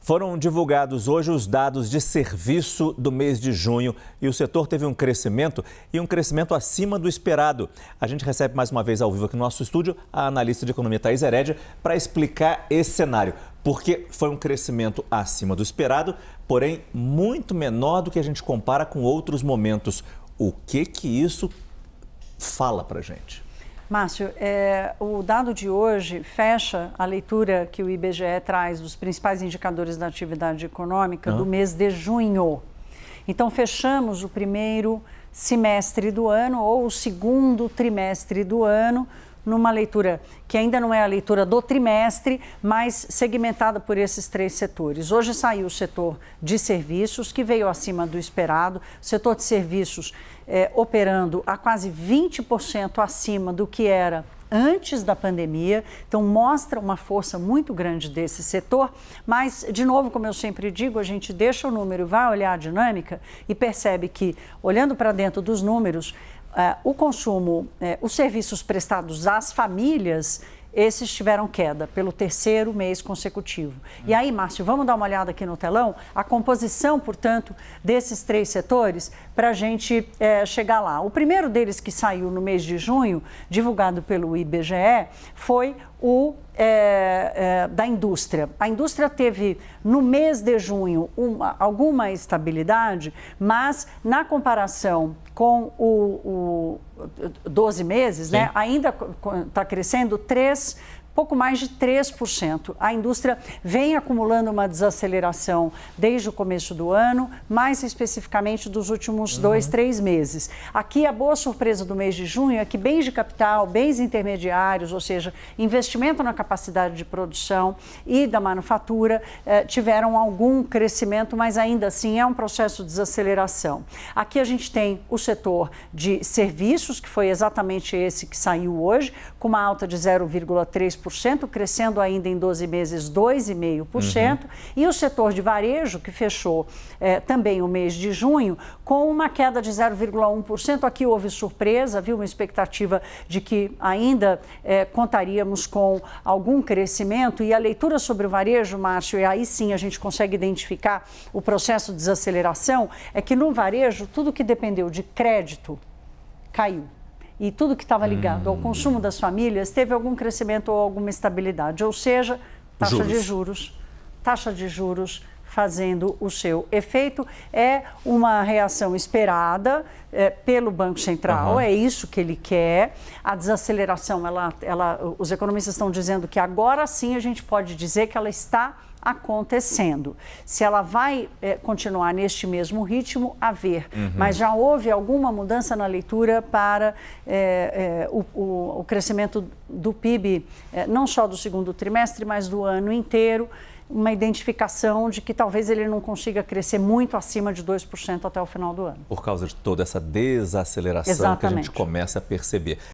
Foram divulgados hoje os dados de serviço do mês de junho e o setor teve um crescimento acima do esperado. A gente recebe mais uma vez ao vivo aqui no nosso estúdio a analista de economia Thaís Heredia para explicar esse cenário. Porque foi um crescimento acima do esperado, porém muito menor do que a gente compara com outros momentos. O que isso fala para a gente? Márcio, o dado de hoje fecha a leitura que o IBGE traz dos principais indicadores da atividade econômica do mês de junho. Então, fechamos o primeiro semestre do ano ou o segundo trimestre do ano numa leitura que ainda não é a leitura do trimestre, mas segmentada por esses três setores. Hoje saiu o setor de serviços, que veio acima do esperado, o setor de serviços operando a quase 20% acima do que era antes da pandemia, então mostra uma força muito grande desse setor, mas, de novo, como eu sempre digo, a gente deixa o número, vai olhar a dinâmica e percebe que, olhando para dentro dos números, o consumo, os serviços prestados às famílias, esses tiveram queda pelo terceiro mês consecutivo. E aí, Márcio, vamos dar uma olhada aqui no telão? A composição, portanto, desses três setores para a gente chegar lá. O primeiro deles que saiu no mês de junho, divulgado pelo IBGE, foi o da indústria. A indústria teve, no mês de junho, alguma estabilidade, mas na comparação com o 12 meses, né, ainda está crescendo pouco mais de 3%. A indústria vem acumulando uma desaceleração desde o começo do ano, mais especificamente dos últimos 2, 3 meses. Aqui a boa surpresa do mês de junho é que bens de capital, bens intermediários, ou seja, investimento na capacidade de produção e da manufatura, tiveram algum crescimento, mas ainda assim é um processo de desaceleração. Aqui a gente tem o setor de serviços, que foi exatamente esse que saiu hoje, com uma alta de 0,3%, crescendo ainda em 12 meses 2,5%, e o setor de varejo, que fechou também o mês de junho, com uma queda de 0,1%. Aqui houve surpresa, havia uma expectativa de que ainda contaríamos com algum crescimento, e a leitura sobre o varejo, Márcio, e aí sim a gente consegue identificar o processo de desaceleração, é que no varejo tudo que dependeu de crédito caiu. E tudo que estava ligado ao consumo das famílias teve algum crescimento ou alguma estabilidade, ou seja, taxa de juros fazendo o seu efeito. É uma reação esperada pelo Banco Central, é isso que ele quer. A desaceleração, os economistas estão dizendo que agora sim a gente pode dizer que ela está acontecendo. Se ela vai continuar neste mesmo ritmo, a ver. Mas já houve alguma mudança na leitura para o crescimento do PIB, não só do segundo trimestre, mas do ano inteiro. Uma identificação de que talvez ele não consiga crescer muito acima de 2% até o final do ano. Por causa de toda essa desaceleração que a gente começa a perceber.